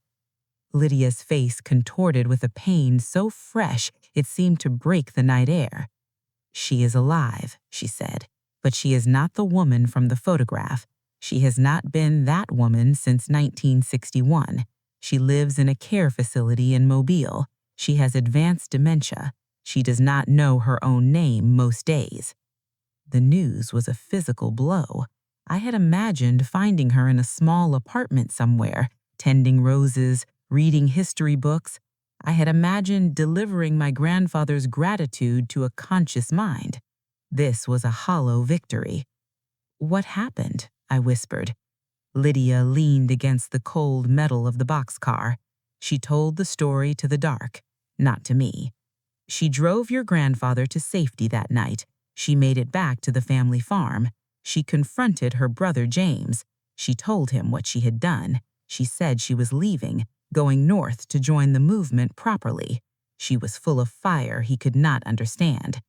Lydia's face contorted with a pain so fresh it seemed to break the night air. "She is alive," she said, "but she is not the woman from the photograph. She has not been that woman since 1961. She lives in a care facility in Mobile. She has advanced dementia. She does not know her own name most days." The news was a physical blow. I had imagined finding her in a small apartment somewhere, tending roses, reading history books. I had imagined delivering my grandfather's gratitude to a conscious mind. This was a hollow victory. "What happened?" I whispered. Lydia leaned against the cold metal of the boxcar. She told the story to the dark, not to me. "She drove your grandfather to safety that night. She made it back to the family farm. She confronted her brother James. She told him what she had done. She said she was leaving, going north to join the movement properly. She was full of fire he could not understand.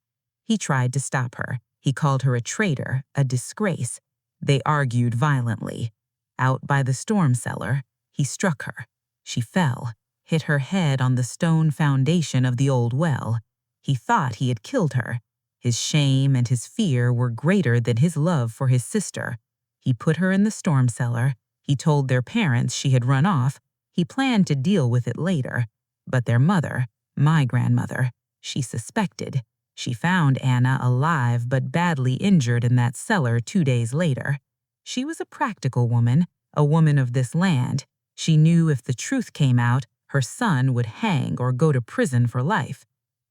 He tried to stop her. He called her a traitor, a disgrace. They argued violently. Out by the storm cellar, he struck her. She fell, hit her head on the stone foundation of the old well. He thought he had killed her. His shame and his fear were greater than his love for his sister. He put her in the storm cellar. He told their parents she had run off. He planned to deal with it later. But their mother, my grandmother, she suspected. She found Anna alive but badly injured in that cellar 2 days later. She was a practical woman, a woman of this land. She knew if the truth came out, her son would hang or go to prison for life.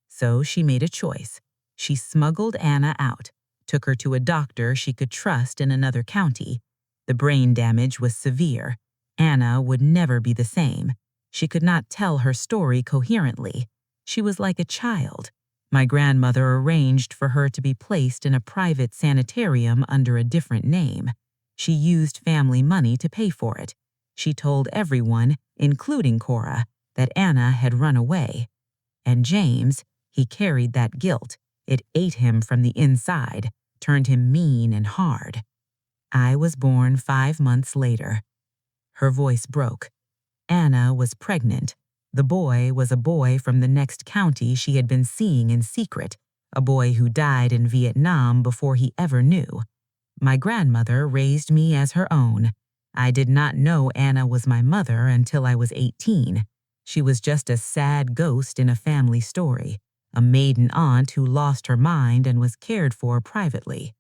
So she made a choice. She smuggled Anna out, took her to a doctor she could trust in another county. The brain damage was severe. Anna would never be the same. She could not tell her story coherently. She was like a child. My grandmother arranged for her to be placed in a private sanitarium under a different name. She used family money to pay for it. She told everyone, including Cora, that Anna had run away. And James, he carried that guilt. It ate him from the inside, turned him mean and hard. I was born 5 months later. Her voice broke. Anna was pregnant. The boy was a boy from the next county she had been seeing in secret, a boy who died in Vietnam before he ever knew. My grandmother raised me as her own. I did not know Anna was my mother until I was 18. She was just a sad ghost in a family story, a maiden aunt who lost her mind and was cared for privately.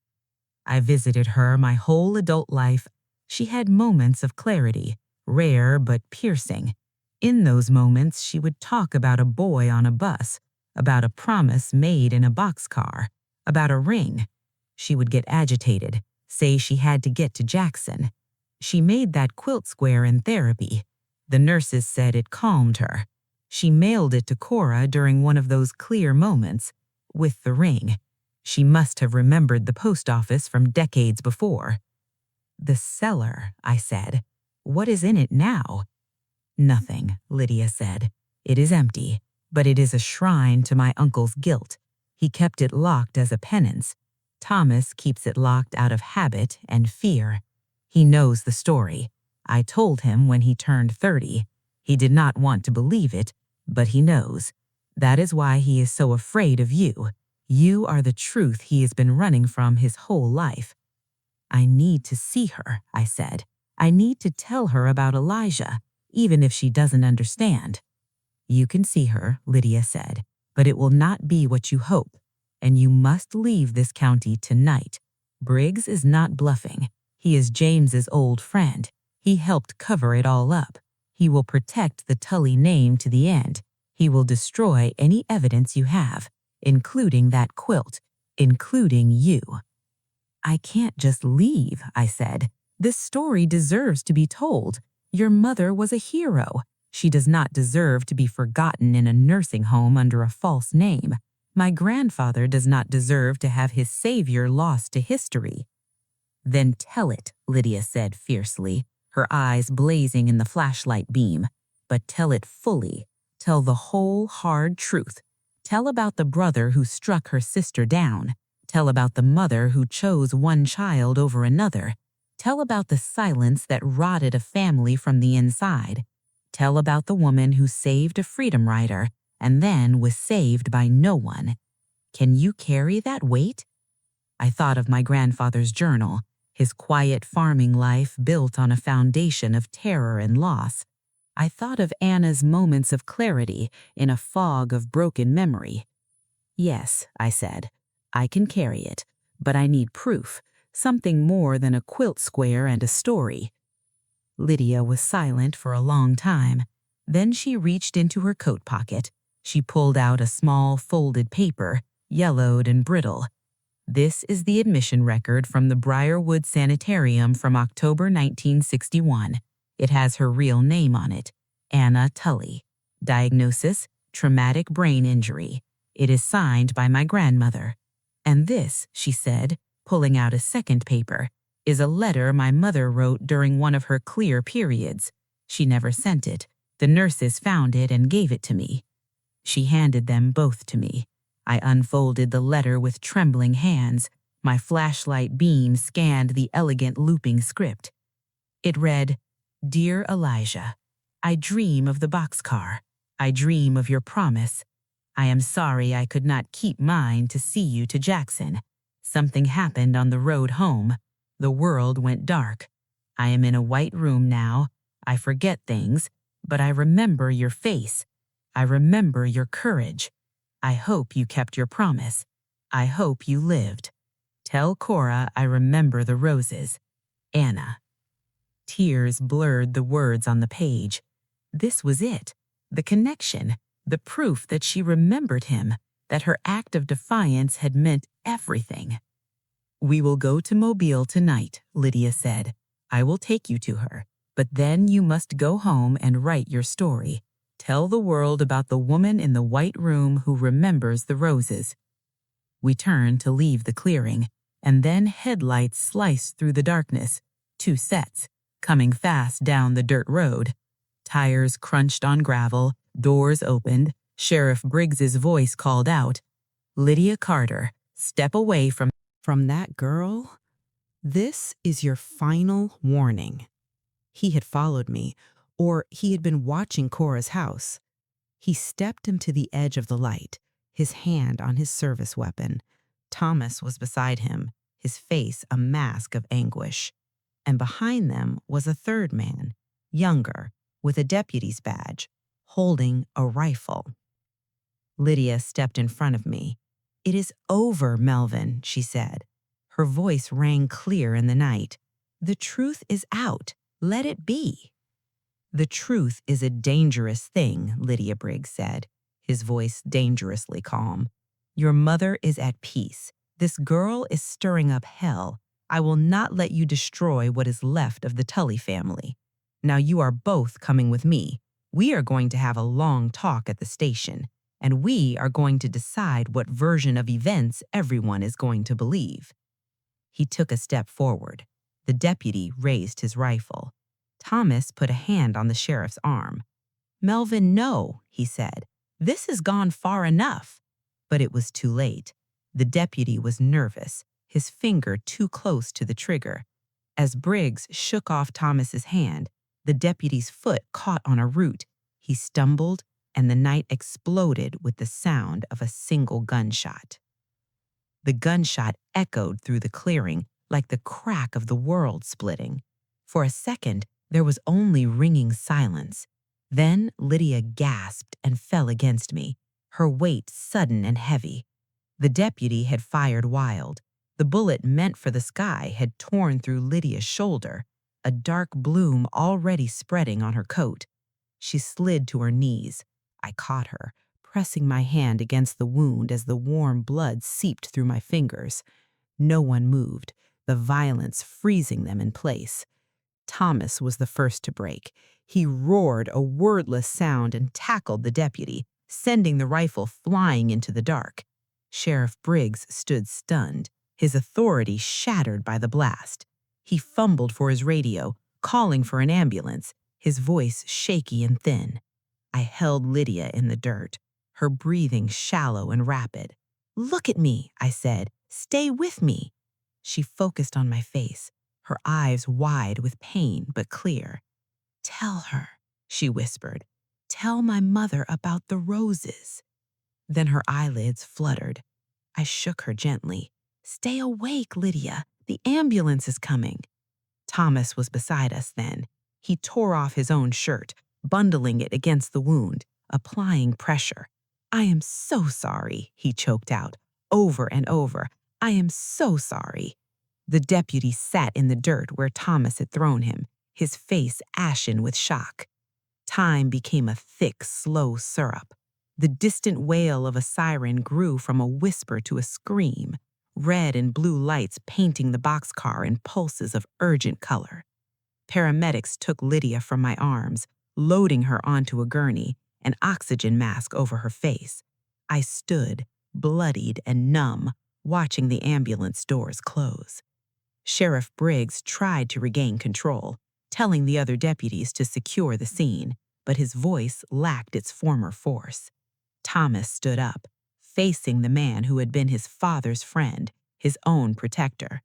I visited her my whole adult life. She had moments of clarity, rare but piercing. In those moments, she would talk about a boy on a bus, about a promise made in a boxcar, about a ring. She would get agitated, say she had to get to Jackson. She made that quilt square in therapy. The nurses said it calmed her. She mailed it to Cora during one of those clear moments, with the ring. She must have remembered the post office from decades before. "The cellar," I said. "What is in it now?" "Nothing," Lydia said. "It is empty, but it is a shrine to my uncle's guilt. He kept it locked as a penance. Thomas keeps it locked out of habit and fear. He knows the story. I told him when he turned 30. He did not want to believe it, but he knows. That is why he is so afraid of you. You are the truth he has been running from his whole life." "I need to see her," I said. "I need to tell her about Elijah, even if she doesn't understand." "You can see her," Lydia said, "but it will not be what you hope. And you must leave this county tonight. Briggs is not bluffing. He is James's old friend. He helped cover it all up. He will protect the Tully name to the end. He will destroy any evidence you have, including that quilt, including you." I can't just leave, I said. This story deserves to be told. Your mother was a hero. She does not deserve to be forgotten in a nursing home under a false name. My grandfather does not deserve to have his savior lost to history. Then tell it, Lydia said fiercely, her eyes blazing in the flashlight beam. But tell it fully. Tell the whole hard truth. Tell about the brother who struck her sister down. Tell about the mother who chose one child over another. Tell about the silence that rotted a family from the inside. Tell about the woman who saved a freedom rider and then was saved by no one. Can you carry that weight? I thought of my grandfather's journal, his quiet farming life built on a foundation of terror and loss. I thought of Anna's moments of clarity in a fog of broken memory. Yes, I said, I can carry it, but I need proof, something more than a quilt square and a story. Lydia was silent for a long time. Then she reached into her coat pocket. She pulled out a small folded paper, yellowed and brittle. This is the admission record from the Briarwood Sanitarium from October 1961. It has her real name on it, Anna Tully. Diagnosis, traumatic brain injury. It is signed by my grandmother. And this, she said, pulling out a second paper, is a letter my mother wrote during one of her clear periods. She never sent it. The nurses found it and gave it to me. She handed them both to me. I unfolded the letter with trembling hands. My flashlight beam scanned the elegant looping script. It read, Dear Elijah, I dream of the boxcar. I dream of your promise. I am sorry I could not keep mine to see you to Jackson. Something happened on the road home. The world went dark. I am in a white room now. I forget things, but I remember your face. I remember your courage. I hope you kept your promise. I hope you lived. Tell Cora I remember the roses. Anna. Tears blurred the words on the page. This was it. The connection. The proof that she remembered him. That her act of defiance had meant everything. We will go to Mobile tonight, Lydia said. I will take you to her. But then you must go home and write your story. Tell the world about the woman in the white room who remembers the roses. We turned to leave the clearing, and then headlights sliced through the darkness. 2 sets, coming fast down the dirt road. Tires crunched on gravel, doors opened. Sheriff Briggs's voice called out, Lydia Carter, step away from that girl. This is your final warning. He had followed me, or he had been watching Cora's house. He stepped him to the edge of the light, his hand on his service weapon. Thomas was beside him, his face a mask of anguish. And behind them was a third man, younger, with a deputy's badge, holding a rifle. Lydia stepped in front of me. It is over, Melvin, she said. Her voice rang clear in the night. The truth is out. Let it be. The truth is a dangerous thing, Lydia Briggs said, his voice dangerously calm. Your mother is at peace. This girl is stirring up hell. I will not let you destroy what is left of the Tully family. Now you are both coming with me. We are going to have a long talk at the station, and we are going to decide what version of events everyone is going to believe. He took a step forward. The deputy raised his rifle. Thomas put a hand on the sheriff's arm. Melvin, no, he said. This has gone far enough. But it was too late. The deputy was nervous, his finger too close to the trigger. As Briggs shook off Thomas's hand, the deputy's foot caught on a root. He stumbled, and the night exploded with the sound of a single gunshot. The gunshot echoed through the clearing like the crack of the world splitting. For a second, there was only ringing silence. Then Lydia gasped and fell against me, her weight sudden and heavy. The deputy had fired wild. The bullet meant for the sky had torn through Lydia's shoulder, a dark bloom already spreading on her coat. She slid to her knees. I caught her, pressing my hand against the wound as the warm blood seeped through my fingers. No one moved. the violence freezing them in place. Thomas was the first to break. He roared a wordless sound and tackled the deputy, sending the rifle flying into the dark. Sheriff Briggs stood stunned, his authority shattered by the blast. He fumbled for his radio, calling for an ambulance, his voice shaky and thin. I held Lydia in the dirt, her breathing shallow and rapid. "Look at me," I said. "Stay with me." She focused on my face, her eyes wide with pain but clear. "Tell her," she whispered. "Tell my mother about the roses." Then her eyelids fluttered. I shook her gently. "Stay awake, Lydia. The ambulance is coming." Thomas was beside us then. He tore off his own shirt, bundling it against the wound, applying pressure. "I am so sorry," he choked out, over and over. "I am so sorry." The deputy sat in the dirt where Thomas had thrown him, his face ashen with shock. Time became a thick, slow syrup. The distant wail of a siren grew from a whisper to a scream, red and blue lights painting the boxcar in pulses of urgent color. Paramedics took Lydia from my arms, loading her onto a gurney, an oxygen mask over her face. I stood, bloodied and numb, watching the ambulance doors close. Sheriff Briggs tried to regain control, telling the other deputies to secure the scene, but his voice lacked its former force. Thomas stood up, facing the man who had been his father's friend, his own protector.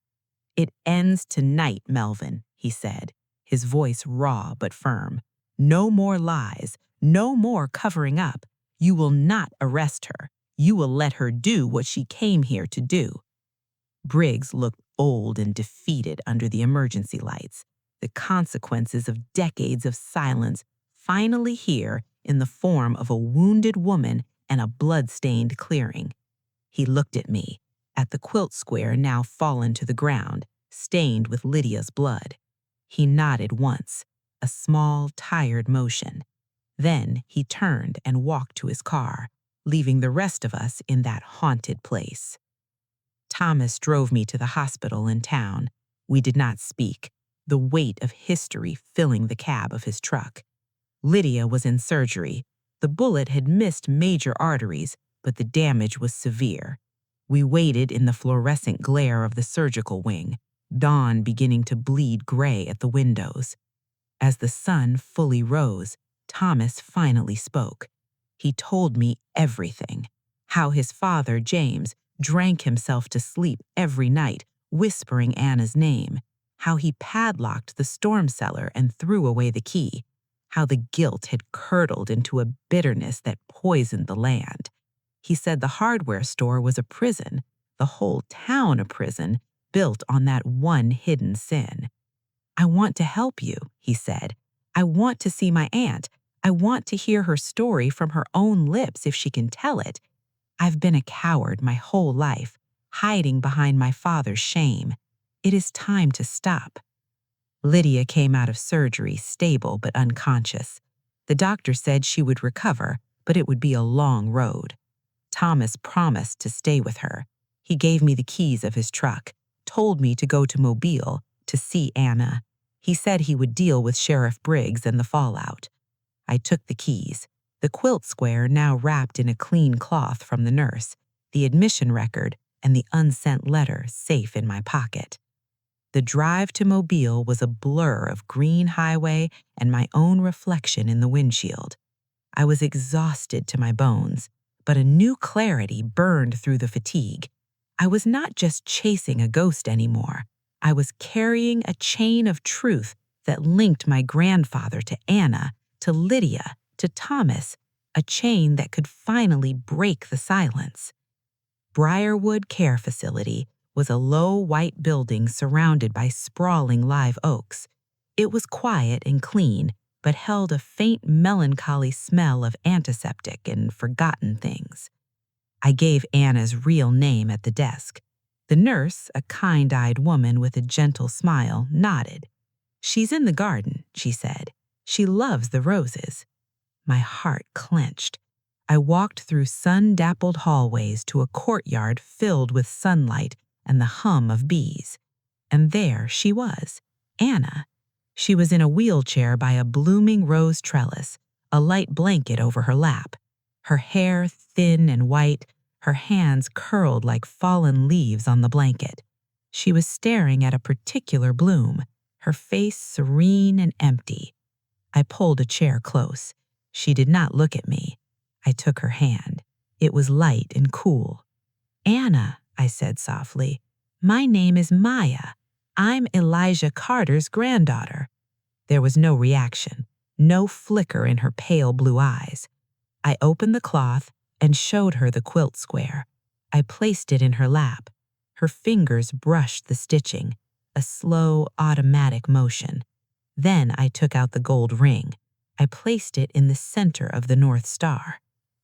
"It ends tonight, Melvin," he said, his voice raw but firm. "No more lies, no more covering up. You will not arrest her. You will let her do what she came here to do." Briggs looked old and defeated under the emergency lights, the consequences of decades of silence finally here in the form of a wounded woman and a blood-stained clearing. He looked at me, at the quilt square now fallen to the ground, stained with Lydia's blood. He nodded once, a small, tired motion. Then he turned and walked to his car, leaving the rest of us in that haunted place. Thomas drove me to the hospital in town. We did not speak, the weight of history filling the cab of his truck. Lydia was in surgery. The bullet had missed major arteries, but the damage was severe. We waited in the fluorescent glare of the surgical wing, dawn beginning to bleed gray at the windows. As the sun fully rose, Thomas finally spoke. He told me everything. How his father, James, drank himself to sleep every night, whispering Anna's name. How he padlocked the storm cellar and threw away the key. How the guilt had curdled into a bitterness that poisoned the land. He said the hardware store was a prison, the whole town a prison, built on that one hidden sin. "I want to help you," he said. "I want to see my aunt. I want to hear her story from her own lips if she can tell it. I've been a coward my whole life, hiding behind my father's shame. It is time to stop." Lydia came out of surgery stable but unconscious. The doctor said she would recover, but it would be a long road. Thomas promised to stay with her. He gave me the keys of his truck, told me to go to Mobile to see Anna. He said he would deal with Sheriff Briggs and the fallout. I took the keys, the quilt square now wrapped in a clean cloth from the nurse, the admission record, and the unsent letter safe in my pocket. The drive to Mobile was a blur of green highway and my own reflection in the windshield. I was exhausted to my bones, but a new clarity burned through the fatigue. I was not just chasing a ghost anymore. I was carrying a chain of truth that linked my grandfather to Anna, to Lydia, to Thomas, a chain that could finally break the silence. Briarwood Care Facility was a low white building surrounded by sprawling live oaks. It was quiet and clean, but held a faint melancholy smell of antiseptic and forgotten things. I gave Anna's real name at the desk. The nurse, a kind-eyed woman with a gentle smile, nodded. "She's in the garden," she said. "She loves the roses." My heart clenched. I walked through sun-dappled hallways to a courtyard filled with sunlight and the hum of bees. and there she was, Anna. She was in a wheelchair by a blooming rose trellis, a light blanket over her lap. Her hair thin and white, her hands curled like fallen leaves on the blanket. She was staring at a particular bloom, her face serene and empty. I pulled a chair close. She did not look at me. I took her hand. It was light and cool. "Anna," I said softly, "my name is Maya. I'm Elijah Carter's granddaughter." There was no reaction, no flicker in her pale blue eyes. I opened the cloth and showed her the quilt square. I placed it in her lap. Her fingers brushed the stitching, a slow, automatic motion. Then I took out the gold ring. I placed it in the center of the North Star.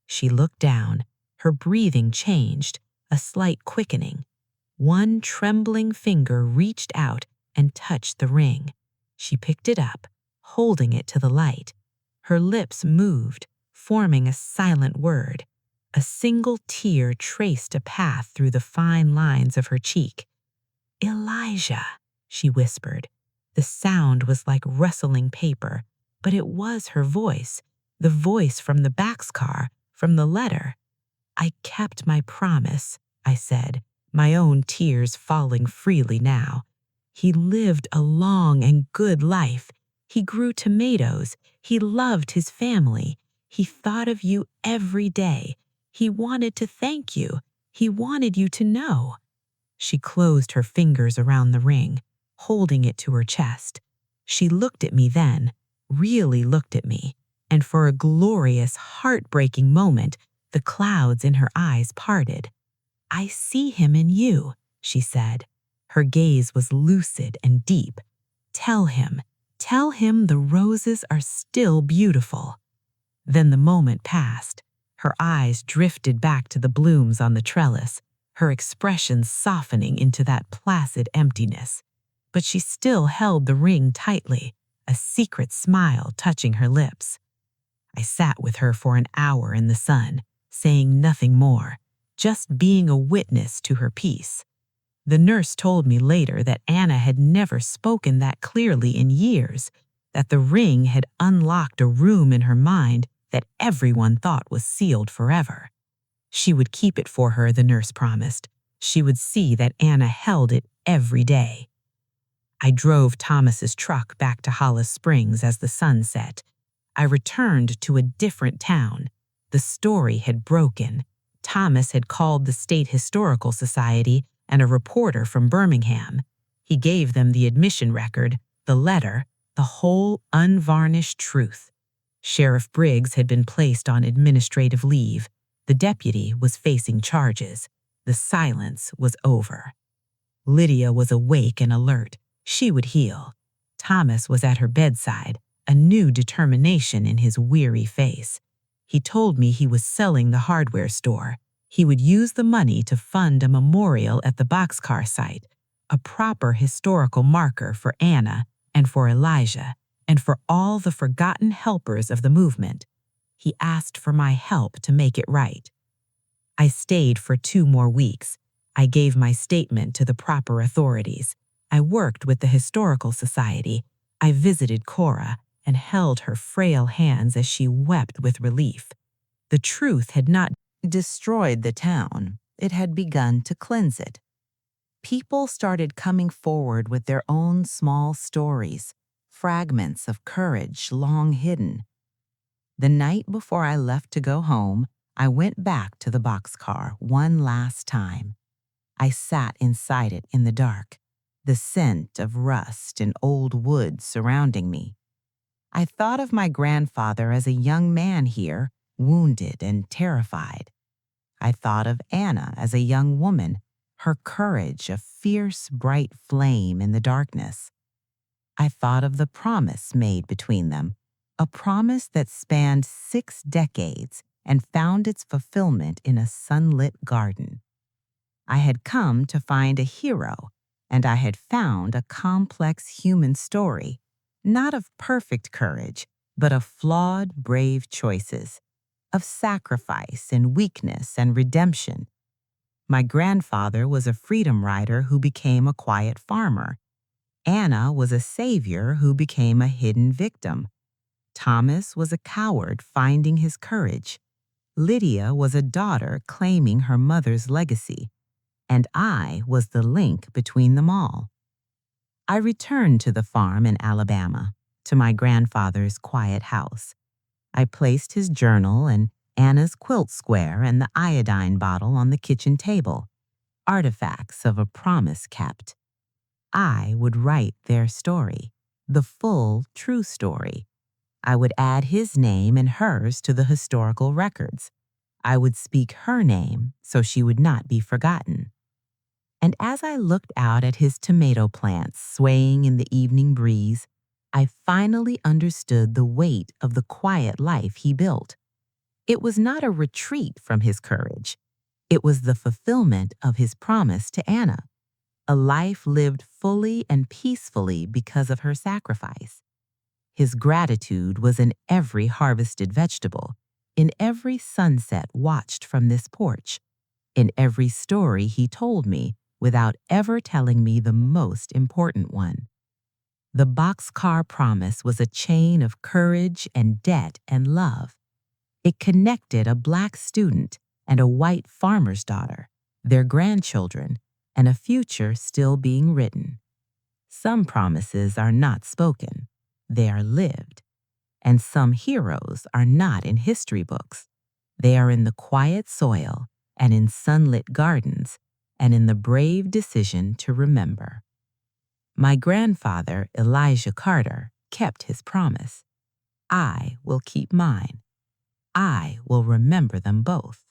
She looked down. Her breathing changed, a slight quickening. One trembling finger reached out and touched the ring. She picked it up, holding it to the light. Her lips moved, forming a silent word. A single tear traced a path through the fine lines of her cheek. "Elijah," she whispered. The sound was like rustling paper, but it was her voice, the voice from the boxcar, from the letter. "I kept my promise," I said, my own tears falling freely now. "He lived a long and good life. He grew tomatoes. He loved his family. He thought of you every day. He wanted to thank you. He wanted you to know." She closed her fingers around the ring, holding it to her chest. She looked at me then, really looked at me, and for a glorious, heartbreaking moment, the clouds in her eyes parted. "I see him in you," she said. Her gaze was lucid and deep. Tell him the roses are still beautiful." Then the moment passed. Her eyes drifted back to the blooms on the trellis, her expression softening into that placid emptiness. But she still held the ring tightly, a secret smile touching her lips. I sat with her for an hour in the sun, saying nothing more, just being a witness to her peace. The nurse told me later that Anna had never spoken that clearly in years, that the ring had unlocked a room in her mind that everyone thought was sealed forever. She would keep it for her, the nurse promised. She would see that Anna held it every day. I drove Thomas's truck back to Hollis Springs as the sun set. I returned to a different town. The story had broken. Thomas had called the State Historical Society and a reporter from Birmingham. He gave them the admission record, the letter, the whole unvarnished truth. Sheriff Briggs had been placed on administrative leave. The deputy was facing charges. The silence was over. Lydia was awake and alert. She would heal. Thomas was at her bedside, a new determination in his weary face. He told me he was selling the hardware store. He would use the money to fund a memorial at the boxcar site, a proper historical marker for Anna and for Elijah and for all the forgotten helpers of the movement. He asked for my help to make it right. I stayed for 2 more weeks. I gave my statement to the proper authorities. I worked with the Historical Society. I visited Cora and held her frail hands as she wept with relief. The truth had not destroyed the town. It had begun to cleanse it. People started coming forward with their own small stories, fragments of courage long hidden. The night before I left to go home, I went back to the boxcar one last time. I sat inside it in the dark, the scent of rust and old wood surrounding me. I thought of my grandfather as a young man here, wounded and terrified. I thought of Anna as a young woman, her courage a fierce, bright flame in the darkness. I thought of the promise made between them, a promise that spanned 6 decades and found its fulfillment in a sunlit garden. I had come to find a hero, and I had found a complex human story, not of perfect courage, but of flawed, brave choices, of sacrifice and weakness and redemption. My grandfather was a freedom rider who became a quiet farmer. Anna was a savior who became a hidden victim. Thomas was a coward finding his courage. Lydia was a daughter claiming her mother's legacy. And I was the link between them all. I returned to the farm in Alabama, to my grandfather's quiet house. I placed his journal and Anna's quilt square and the iodine bottle on the kitchen table, artifacts of a promise kept. I would write their story, the full, true story. I would add his name and hers to the historical records. I would speak her name so she would not be forgotten. And as I looked out at his tomato plants swaying in the evening breeze, I finally understood the weight of the quiet life he built. It was not a retreat from his courage. It was the fulfillment of his promise to Anna, a life lived fully and peacefully because of her sacrifice. His gratitude was in every harvested vegetable, in every sunset watched from this porch, in every story he told me without ever telling me the most important one. The boxcar promise was a chain of courage and debt and love. It connected a Black student and a white farmer's daughter, their grandchildren, and a future still being written. Some promises are not spoken, they are lived. And some heroes are not in history books. They are in the quiet soil and in sunlit gardens and in the brave decision to remember. My grandfather, Elijah Carter, kept his promise. I will keep mine. I will remember them both.